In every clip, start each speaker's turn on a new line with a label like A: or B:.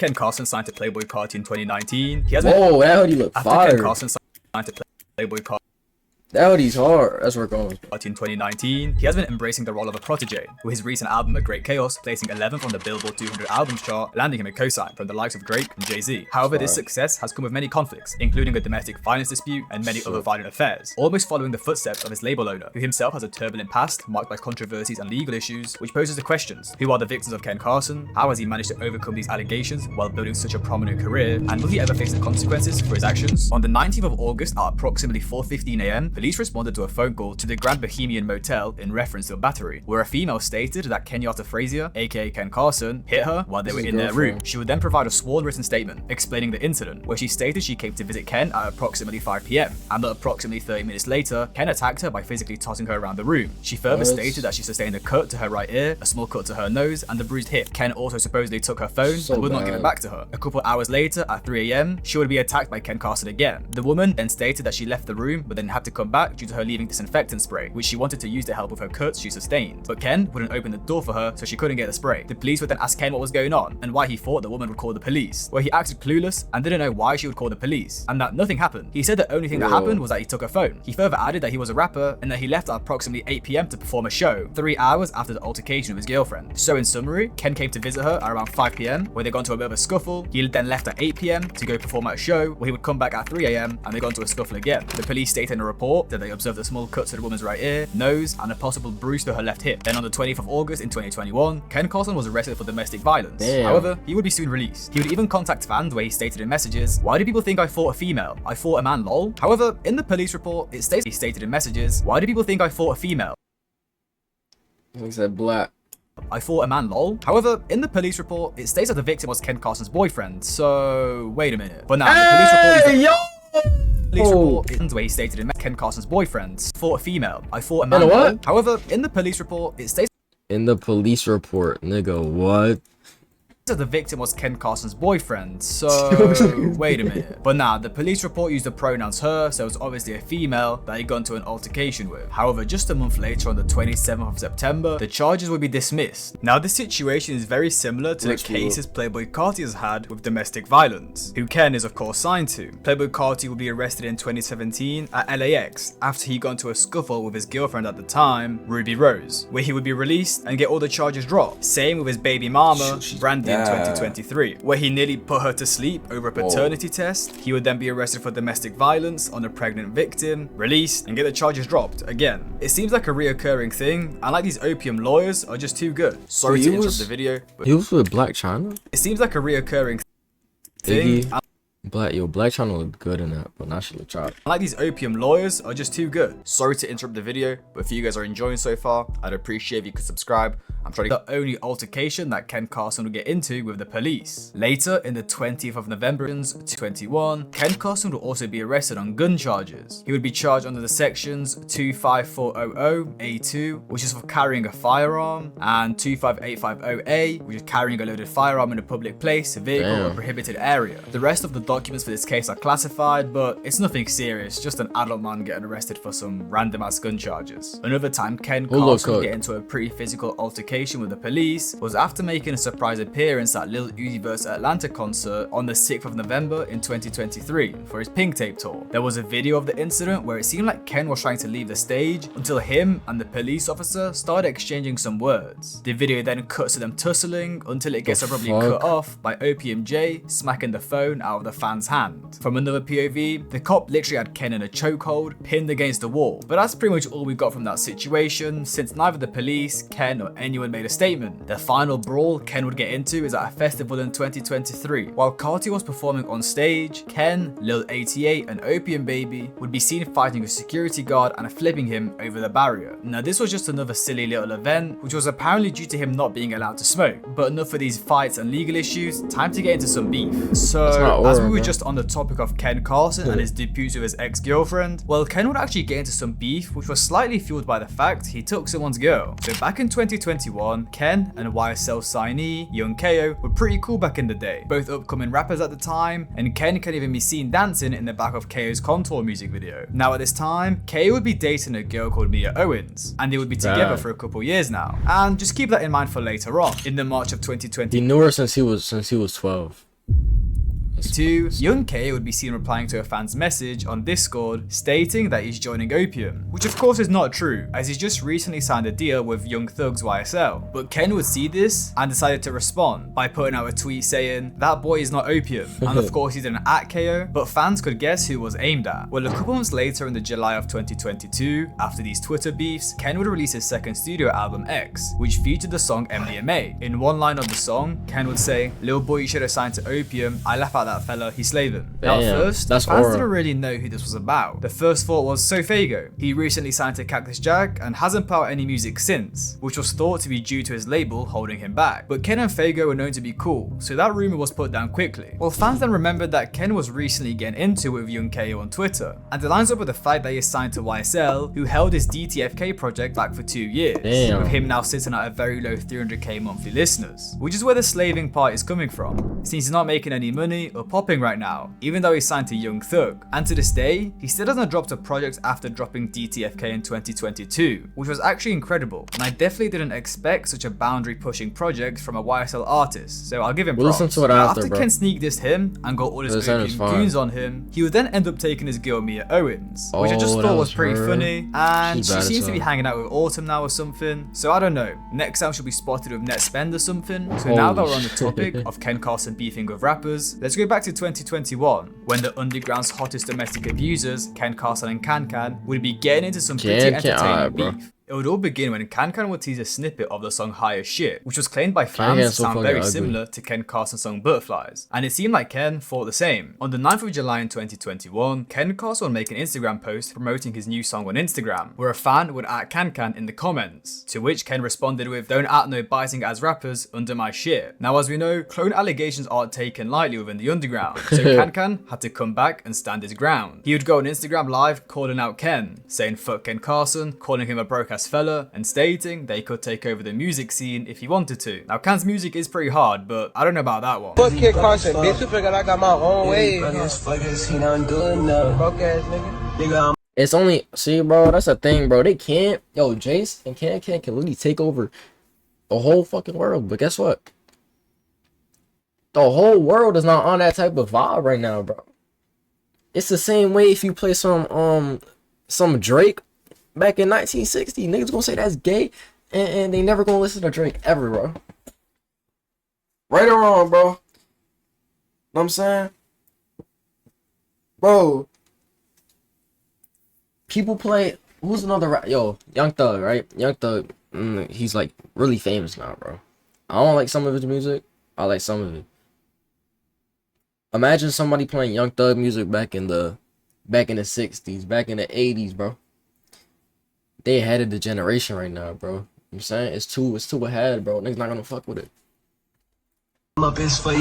A: Ken Carson signed to Playboy Carti in 2019. He has
B: Whoa, that hoodie look
A: after
B: fire.
A: Ken Carson signed to Playboy Carti
B: That hoodie's hard. That's where it goes.
A: in 2019, he has been embracing the role of a protege, with his recent album A Great Chaos placing 11th on the Billboard 200 albums chart, landing him a co-sign from the likes of Drake and Jay-Z. However, this success has come with many conflicts, including a domestic violence dispute and many other violent affairs, almost following the footsteps of his label owner, who himself has a turbulent past marked by controversies and legal issues, which poses the questions: who are the victims of Ken Carson? How has he managed to overcome these allegations while building such a prominent career? And will he ever face the consequences for his actions? On the 19th of August at approximately 4:15 AM, police responded to a phone call to the Grand Bohemian Motel in reference to a battery, where a female stated that Kenyatta Frazier, aka Ken Carson, hit her while they were in their room. She would then provide a sworn written statement explaining the incident, where she stated she came to visit Ken at approximately 5 PM, and that approximately 30 minutes later, Ken attacked her by physically tossing her around the room. She further stated that she sustained a cut to her right ear, a small cut to her nose, and a bruised hip. Ken also supposedly took her phone and would not give it back to her. A couple hours later, at 3 AM, she would be attacked by Ken Carson again. The woman then stated that she left the room, but then had to come back due to her leaving disinfectant spray, which she wanted to use to help with her cuts she sustained. But Ken wouldn't open the door for her, so she couldn't get the spray. The police would then ask Ken what was going on and why he thought the woman would call the police, where he acted clueless and didn't know why she would call the police, and that nothing happened. He said the only thing that happened was that he took her phone. He further added that he was a rapper and that he left at approximately 8 PM to perform a show, 3 hours after the altercation with his girlfriend. So in summary, Ken came to visit her at around 5 PM, where they got into a bit of a scuffle. He then left at 8 PM to go perform at a show, where he would come back at 3 AM and they got into a scuffle again. The police stated in a report that they observed a small cut to the woman's right ear, nose, and a possible bruise to her left hip. Then on the 20th of August in 2021, Ken Carson was arrested for domestic violence. However, he would be soon released. He would even contact fans, where he stated in messages, "Why do people think I fought a female? I fought a man, lol." However, in the police report, it states he stated in messages, "Why do people think I fought a female?
B: He said black.
A: I fought a man, lol." However, in the police report, it states that the victim was Ken Carson's boyfriend. So wait a minute. But now the police report is where he stated in Ken Carson's boyfriend fought a female. I fought a man. Lol. However, in the police report, it states
B: in the police report, nigga, what?
A: that the victim was Ken Carson's boyfriend. So wait a minute. But now the police report used the pronouns her, so it was obviously a female that he got into an altercation with. However, just a month later, on the 27th of September, the charges would be dismissed. Now this situation is very similar to the cases Playboy Carti has had with domestic violence, who Ken is of course signed to. Playboy Carti would be arrested in 2017 at LAX after he got into a scuffle with his girlfriend at the time, Ruby Rose, where he would be released and get all the charges dropped. Same with his baby mama, Brandy, in 2023, where he nearly put her to sleep over a paternity test. He would then be arrested for domestic violence on a pregnant victim, released, and get the charges dropped again. It seems like a reoccurring thing, and like these opium lawyers are just too good. Sorry to interrupt the video, but
B: he was with Black China?
A: It seems like a reoccurring thing.
B: Black China looked good in that, but now she looked trapped.
A: Like these opium lawyers are just too good. Sorry to interrupt the video, but if you guys are enjoying so far, I'd appreciate if you could subscribe. I'm trying to the only altercation that Ken Carson would get into with the police. Later, in the 20th of November 2021, Ken Carson would also be arrested on gun charges. He would be charged under the sections 25400A2, which is for carrying a firearm, and 25850A, which is carrying a loaded firearm in a public place, vehicle, or prohibited area. The rest of the documents for this case are classified, but it's nothing serious, just an adult man getting arrested for some random ass gun charges. Another time Ken Carson would get into a pretty physical altercation with the police was after making a surprise appearance at Lil Uzi Vert's Atlanta concert on the 6th of November in 2023 for his Pink Tape tour. There was a video of the incident where it seemed like Ken was trying to leave the stage until him and the police officer started exchanging some words. The video then cuts to them tussling until it gets abruptly cut off by Opium J smacking the phone out of the fan's hand. From another POV, the cop literally had Ken in a chokehold, pinned against the wall. But that's pretty much all we got from that situation, since neither the police, Ken, or anyone made a statement. The final brawl Ken would get into is at a festival in 2023. While Carti was performing on stage, Ken, Lil 88, and Opium Baby would be seen fighting a security guard and flipping him over the barrier. Now this was just another silly little event, which was apparently due to him not being allowed to smoke. But enough of these fights and legal issues, time to get into some beef. So, as we were just on the topic of Ken Carson and his dispute with his ex-girlfriend, well, Ken would actually get into some beef, which was slightly fueled by the fact he took someone's girl. So back in 2021, Ken and YSL signee Young KO were pretty cool back in the day, both upcoming rappers at the time, and Ken can even be seen dancing in the back of KO's Contour music video. Now at this time, KO would be dating a girl called Mia Owens, and they would be together for a couple years now. And just keep that in mind for later on. In the March of 2020,
B: he knew her since he was 12.
A: 2. Young K would be seen replying to a fan's message on Discord stating that he's joining Opium, which of course is not true, as he's just recently signed a deal with Young Thug's YSL. But Ken would see this and decided to respond by putting out a tweet saying, "That boy is not Opium," and of course he didn't at KO, but fans could guess who was aimed at. Well, a couple months later in the July of 2022, after these Twitter beefs, Ken would release his second studio album X, which featured the song MDMA. In one line of the song, Ken would say, "Lil boy, you should have signed to Opium. I laugh at that fella, he's slaving." Now at first, fans didn't really know who this was about. The first thought was Sofago. He recently signed to Cactus Jack and hasn't put out any music since, which was thought to be due to his label holding him back. But Ken and Fago were known to be cool, so that rumor was put down quickly. Well, fans then remembered that Ken was recently getting into it with Young KO on Twitter, and it lines up with the fact that he is signed to YSL, who held his DTFK project back for 2 years, with him now sitting at a very low 300k monthly listeners, which is where the slaving part is coming from, since he's not making any money or popping right now, even though he's signed to Young Thug. And to this day, he still hasn't dropped a project after dropping DTFK in 2022, which was actually incredible, and I definitely didn't expect such a boundary pushing project from a YSL artist, so I'll give him props.
B: Listen to it after,
A: Ken sneak dissed him and got all his Opium goons on him, he would then end up taking his girl Mia Owens, which I just thought was pretty funny, and she seems to be hanging out with Autumn now or something, so I don't know, next time she'll be spotted with Net Spend or something. So now that we're on the topic of Ken Carson beefing with rappers, let's go back to 2021, when the underground's hottest domestic abusers, Ken Carson and Canan, would be getting into some pretty entertaining beef. It would all begin when Canan would tease a snippet of the song High as Shit, which was claimed by fans to sound very similar to Ken Carson's song Butterflies, and it seemed like Ken thought the same. On the 9th of July in 2021, Ken Carson would make an Instagram post promoting his new song on Instagram, where a fan would at Canan in the comments, to which Ken responded with, "Don't at no biting as rappers under my shit." Now as we know, clone allegations aren't taken lightly within the underground, so Canan had to come back and stand his ground. He would go on Instagram live calling out Ken, saying fuck Ken Carson, calling him a broke ass fella, and stating they could take over the music scene if he wanted to. Now Ken's music is pretty hard, but I don't know about that one.
C: Fuck Ken Carson, bitch, you figured I got my own way. Broke ass nigga.
B: It's only, see bro, that's the thing bro, they can't, yo, Jace and Can literally take over the whole fucking world, but guess what? The whole world is not on that type of vibe right now, bro. It's the same way if you play some Drake back in 1960, niggas gonna say that's gay, and they never gonna listen to Drake ever, bro. Right or wrong, bro. Know what I'm saying? Bro, people play, who's another yo, Young Thug, right? Young Thug, he's like really famous now, bro. I don't like some of his music, I like some of it. Imagine somebody playing Young Thug music back in the 60s, back in the 80s, bro. They ahead of the generation right now, bro. You know what I'm saying? It's too ahead, bro. Niggas not gonna fuck with it. I'm just trying.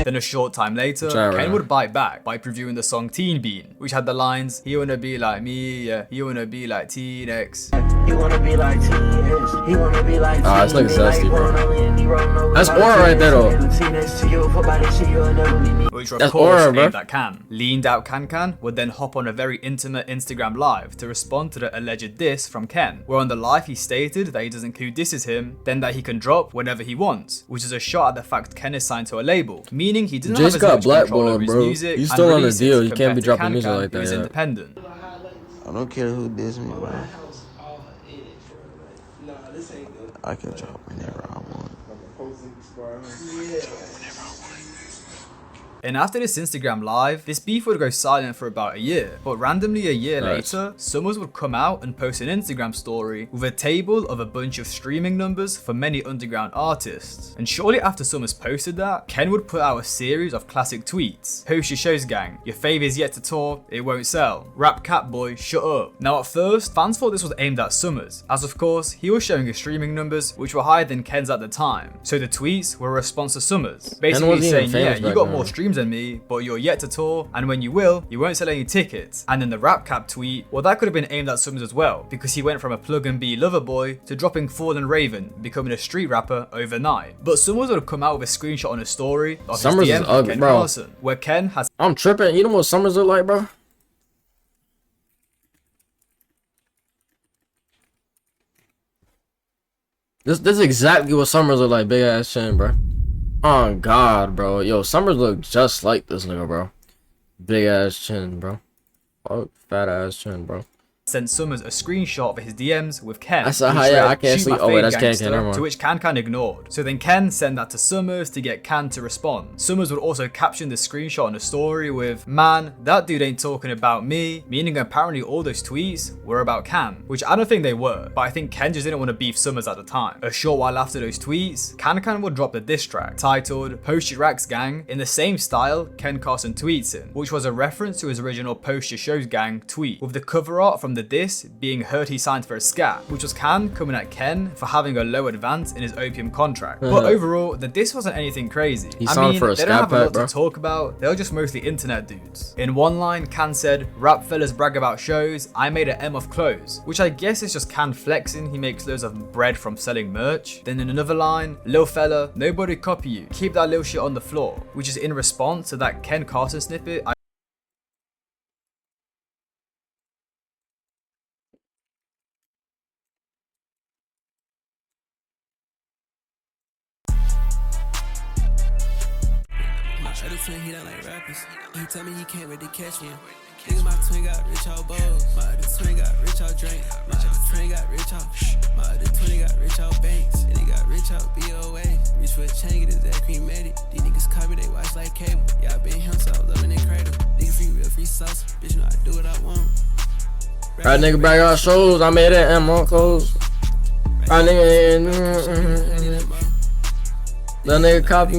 A: Then a short time later, Ken would bite back by previewing the song Teen Bean, which had the lines, "He wanna be like me, yeah, he wanna be like Teen X.
D: He wanna be like Teen X. He wanna be like
B: Teen X. It's like zesty, bro. That's aura right there, though.
A: Which of course aimed at Can. Leaned out Can would then hop on a very intimate Instagram live to respond to the alleged diss from Ken, where on the live he stated that he doesn't care who disses him, then that he can drop whenever he wants, which is a shot at the fact Ken is signed to a label, meaning he didn't have as much control over his music.
B: He's still on a deal, you can't be dropping music like that.
A: He's independent.
E: I don't care who diss me, bro. I can drop whenever I want.
A: And after this Instagram live, this beef would go silent for about a year, but randomly a year later, Summers would come out and post an Instagram story with a table of a bunch of streaming numbers for many underground artists. And shortly after Summers posted that, Ken would put out a series of classic tweets. "Post your shows, gang. Your fave is yet to tour, it won't sell. Rap cat boy, shut up." Now at first, fans thought this was aimed at Summers, as of course, he was showing his streaming numbers, which were higher than Ken's at the time. So the tweets were a response to Summers, basically saying, yeah, you got more streams than me, but you're yet to tour, and when you will, you won't sell any tickets. And then the rap cap tweet, well, that could have been aimed at Summers as well, because he went from a plug and be lover boy to dropping Fallen Raven, becoming a street rapper overnight. But Summers would have come out with a screenshot on his story of his DM from Ken Carson, where Ken has—
B: I'm tripping. You know what Summers look like, bro? This is exactly what Summers look like, big ass chin, bro. Oh God, bro. Yo, Summers look just like this nigga, bro. Big ass chin, bro. Oh, fat ass chin, bro.
A: Sent Summers a screenshot of his DMs with Ken.
B: I saw
A: which
B: how, yeah,
A: read,
B: I can't
A: "Shoot
B: sleep."
A: my
B: Oh, wait,
A: fade
B: that's Ken,
A: gangster,"
B: never mind.
A: to which Can ignored. So then Ken sent that to Summers to get Can to respond. Summers would also caption the screenshot on the story with, "Man, that dude ain't talking about me," meaning apparently all those tweets were about Can, which I don't think they were, but I think Ken just didn't want to beef Summers at the time. A short while after those tweets, Can would drop the diss track titled "Post Your Racks Gang" in the same style Ken Carson tweets in, which was a reference to his original Post Your Shows Gang tweet, with the cover art from the diss being "Heard he signed for a scat," which was Can coming at Ken for having a low advance in his opium contract. But overall, the diss wasn't anything crazy.
B: He
A: I
B: signed
A: mean,
B: for a
A: they don't
B: scat
A: have a lot
B: pack, bro.
A: to talk about, they're just mostly internet dudes. In one line, Can said, "Rap fellas brag about shows, I made an M of clothes," which I guess is just Can flexing he makes loads of bread from selling merch. Then in another line, "Lil fella, nobody copy you, keep that little shit on the floor," which is in response to that Ken Carson snippet
F: My other twin, he don't like rappers. He tell me he can't wait to catch me. Nigga, my twin got rich out bowls. My other twin got rich out drink. My other twin got rich out shh. My other twin got rich out banks. And he got rich out BOA. Reach for a chain, get his that cremated. These niggas copy, they watch like cable. Yeah, I been him, so I was up in their cradle. Nigga free, real free sauce. Bitch, know I do what I want.
B: Right nigga brag out shows, I made it and more clothes. Right nigga, the nigga copy.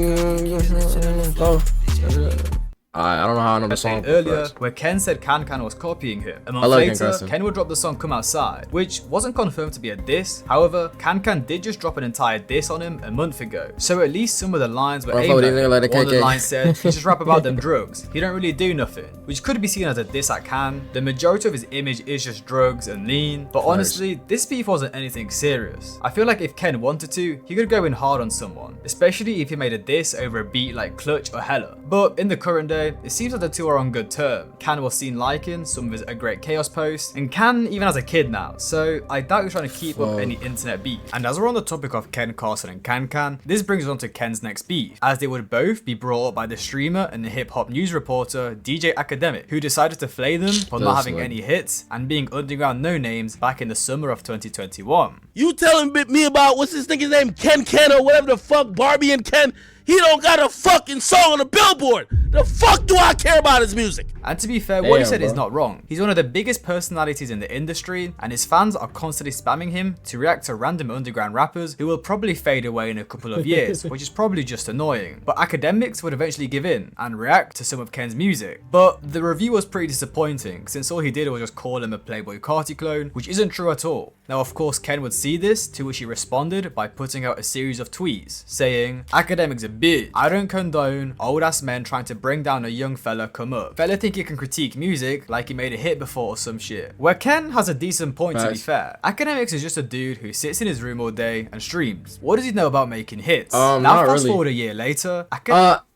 B: I don't know how I know the song
A: earlier, where Ken said Can was copying him. A month
B: love Ken
A: later,
B: Carson.
A: Ken would drop the song "Come Outside," which wasn't confirmed to be a diss. However, Can did just drop an entire diss on him a month ago, so at least some of the lines were aimed at him. One of the lines said, "He just rap about them drugs. He don't really do nothing," which could be seen as a diss at Can. The majority of his image is just drugs and lean, but honestly, this beef wasn't anything serious. I feel like if Ken wanted to, he could go in hard on someone, especially if he made a diss over a beat like Clutch or Hella. But in the current day, it seems like the two are on good terms. Can was seen liking some of his A Great Chaos posts, and Can even has a kid now, so I doubt he's trying to keep up any internet beef. And as we're on the topic of Ken Carson and Can, this brings us on to Ken's next beef, as they would both be brought up by the streamer and the hip-hop news reporter DJ Academic, who decided to flay them for not having any hits and being underground no-names back in the summer of 2021.
G: You telling me about what's this nigga's name, Ken or whatever the fuck, Barbie and Ken? He don't got a fucking song on the Billboard. The fuck do I care about his music?
A: And to be fair, what he said is not wrong. He's one of the biggest personalities in the industry, and his fans are constantly spamming him to react to random underground rappers who will probably fade away in a couple of years, which is probably just annoying. But academics would eventually give in and react to some of Ken's music. But the review was pretty disappointing, since all he did was just call him a Playboy Carti clone, which isn't true at all. Now, of course, Ken would see this, to which he responded by putting out a series of tweets saying, "Academics a bitch. I don't condone old ass men trying to bring down a young fella come up. Fella think he can critique music like he made a hit before or some shit." Where Ken has a decent point, to be fair. Academics is just a dude who sits in his room all day and streams. What does he know about making hits? Now fast forward a year later,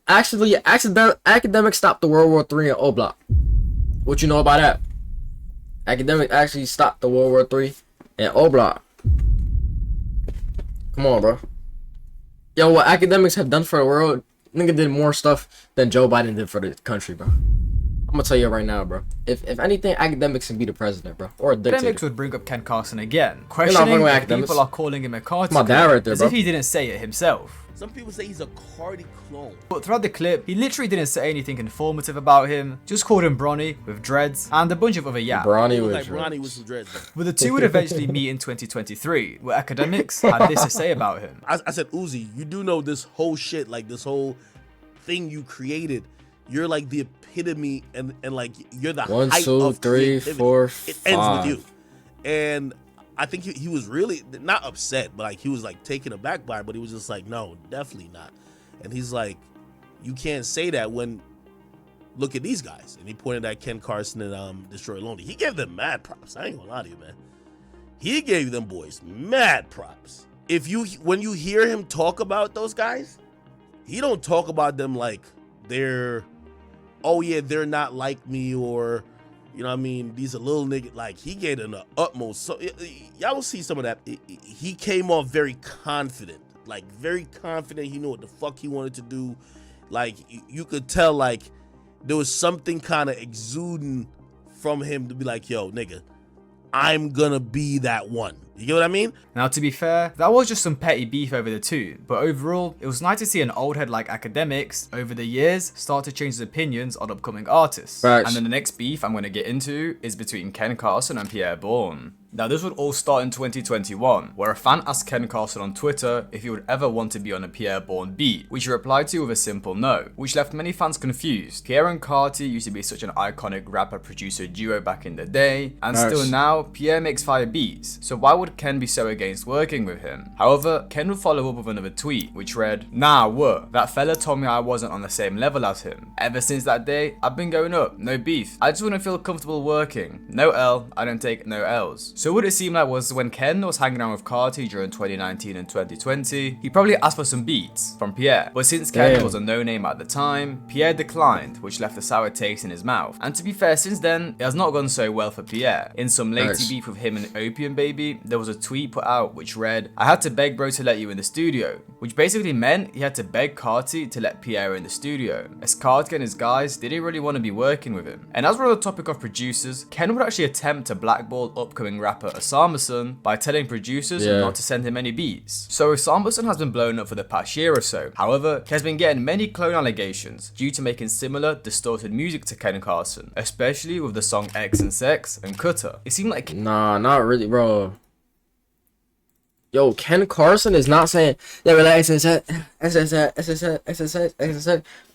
B: actually, Academic stopped the World War III in O Block. What you know about that? Academic actually stopped the World War III in O Block. Come on, bro. Yo, what academics have done for the world, nigga did more stuff than Joe Biden did for the country, bro. I'm gonna tell you right now, bro. If anything, academics can be the president, bro, or a dictator.
A: Academics would bring up Ken Carson again, questioning if people are calling him a Carti
B: my dad right there,
A: as
B: bro.
A: if he didn't say it himself.
G: Some people say he's a Carti clone.
A: But throughout the clip, he literally didn't say anything informative about him, just called him Bronny with dreads and a bunch of other yaps.
B: Bronny
G: with some dreads.
A: But the two would eventually meet in 2023, where academics had this to say about him.
G: I said, Uzi, you do know this whole shit, like this whole thing you created. You're like the epitome and like you're the
B: 1,
G: height
B: 2,
G: of
B: 3, 4, 5.
G: It ends with you. And I think he was really not upset, but like he was like taken aback by it, but he was just like, no, definitely not. And he's like, you can't say that when look at these guys. And he pointed at Ken Carson and Destroy Lonely. He gave them mad props. I ain't gonna lie to you, man. He gave them boys mad props. When you hear him talk about those guys, he don't talk about them like they're, oh yeah, they're not like me, or you know what I mean, these are little niggas. Like he gave them the utmost. So y'all will see some of that. He came off very confident. like very confident. He knew what the fuck he wanted to do. Like you could tell, like there was something kind of exuding from him to be like, yo, nigga, I'm gonna be that one. You get what I mean?
A: Now, to be fair, that was just some petty beef over the two, but overall, it was nice to see an old head like Academics over the years start to change his opinions on upcoming artists.
B: Facts.
A: And then the next beef I'm going to get into is between Ken Carson and Pierre Bourne. Now, this would all start in 2021, where a fan asked Ken Carson on Twitter if he would ever want to be on a Pierre Bourne beat, which he replied to with a simple no, which left many fans confused. Pierre and Carti used to be such an iconic rapper-producer duo back in the day, and still now, Pierre makes fire beats, so why would Ken be so against working with him? However, Ken would follow up with another tweet, which read, "Nah, what? That fella told me I wasn't on the same level as him. Ever since that day, I've been going up, no beef. I just wouldn't feel comfortable working. No L, I don't take no Ls." So what it seemed like was when Ken was hanging around with Carti during 2019 and 2020, he probably asked for some beats from Pierre. But since Ken was a no-name at the time, Pierre declined, which left a sour taste in his mouth. And to be fair, since then, it has not gone so well for Pierre. In some latey beef with him and Opium Baby, there was a tweet put out which read, "I had to beg bro to let you in the studio," which basically meant he had to beg Carti to let Pierre in the studio, as Carti and his guys didn't really want to be working with him. And as we're on the topic of producers, Ken would actually attempt to blackball upcoming rapper Osamason by telling producers not to send him any beats. So Osamason has been blown up for the past year or so. However, he has been getting many clone allegations due to making similar distorted music to Ken Carson, especially with the song X and Sex and Cutter. It seemed like
B: Nah, not really, bro. Yo, Ken Carson is not saying, yeah, relax,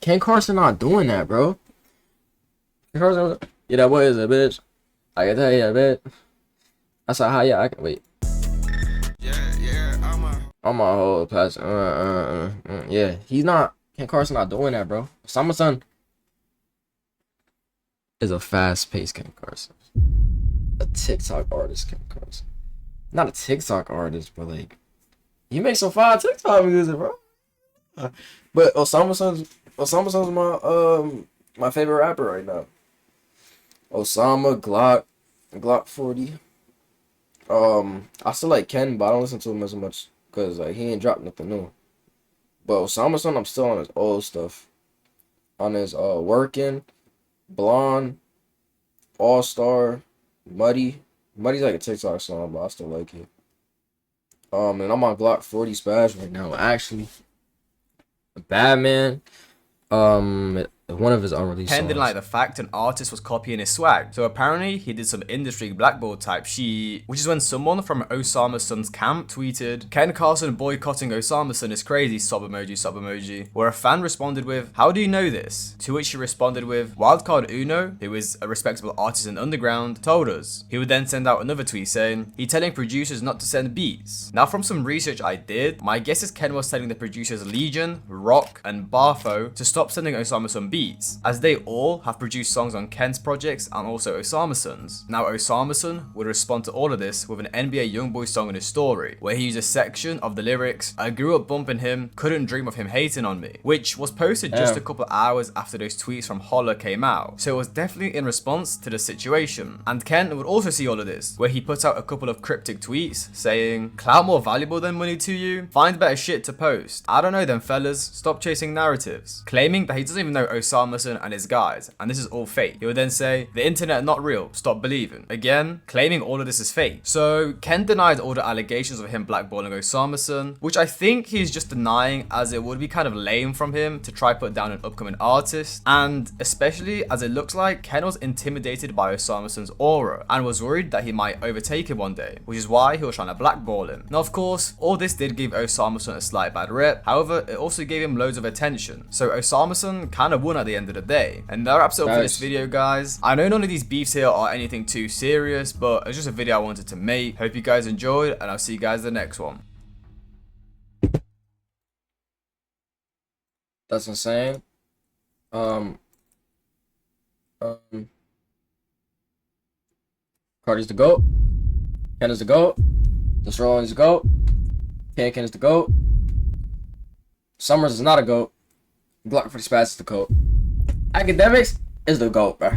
B: Ken Carson not doing that, bro. Ken Carson, yeah, that boy is a bitch. I can tell you that, bitch. That's how high, yeah, I can wait. I'm my whole pass. Yeah, he's not, Ken Carson not doing that, bro. Osamason is a fast-paced Ken Carson. A TikTok artist, Ken Carson. Not a TikTok artist, but like, he makes some fire TikTok music, bro. But Osamason's my favorite rapper right now. Osama, Glock 40. I still like Ken, but I don't listen to him as much because like he ain't dropped nothing new. But Osamason, I'm still on his old stuff. On his Working, Blonde, All Star, Muddy. Muddy's like a TikTok song, but I still like it. And I'm on Glock 40 Spaz right now. Actually, Batman. One of his unreleased songs.
A: Ken didn't like the fact an artist was copying his swag, so apparently he did some industry blackball type shit, which is when someone from Osamason's camp tweeted, "Ken Carson boycotting Osamason is crazy, sob emoji, where a fan responded with, "How do you know this?" To which he responded with, "Wildcard Uno, who is a respectable artist in underground, told us." He would then send out another tweet saying, "He telling producers not to send beats." Now from some research I did, my guess is Ken was telling the producers Legion, Rock, and Barfo to stop sending Osamason beats, as they all have produced songs on Ken's projects and also Osamason's. Now Osamason would respond to all of this with an NBA Youngboy song in his story, where he used a section of the lyrics, "I grew up bumping him, couldn't dream of him hating on me," which was posted just a couple hours after those tweets from Holla came out, so it was definitely in response to the situation. And Ken would also see all of this, where he put out a couple of cryptic tweets saying, "Clout more valuable than money to you? Find better shit to post. I don't know them fellas, stop chasing narratives," claiming that he doesn't even know Osamason and his guys, and this is all fake. He would then say, "The internet not real, stop believing." Again, claiming all of this is fake. So Ken denied all the allegations of him blackballing Osamason, which I think he's just denying, as it would be kind of lame from him to try put down an upcoming artist, and especially as it looks like Ken was intimidated by Osamason's aura and was worried that he might overtake him one day, which is why he was trying to blackball him. Now of course, all this did give Osamason a slight bad rep, however it also gave him loads of attention, so Osamason kind of won at the end of the day. And that wraps it up for this video, guys. I know none of these beefs here are anything too serious, but it's just a video I wanted to make. Hope you guys enjoyed, and I'll see you guys in the next one.
B: That's insane. Carti's the GOAT. Ken is the GOAT. This Rollins is the GOAT. Ken is the GOAT. Summers is not a GOAT. Glock 40 Spaz is the GOAT. Academics is the GOAT, bro.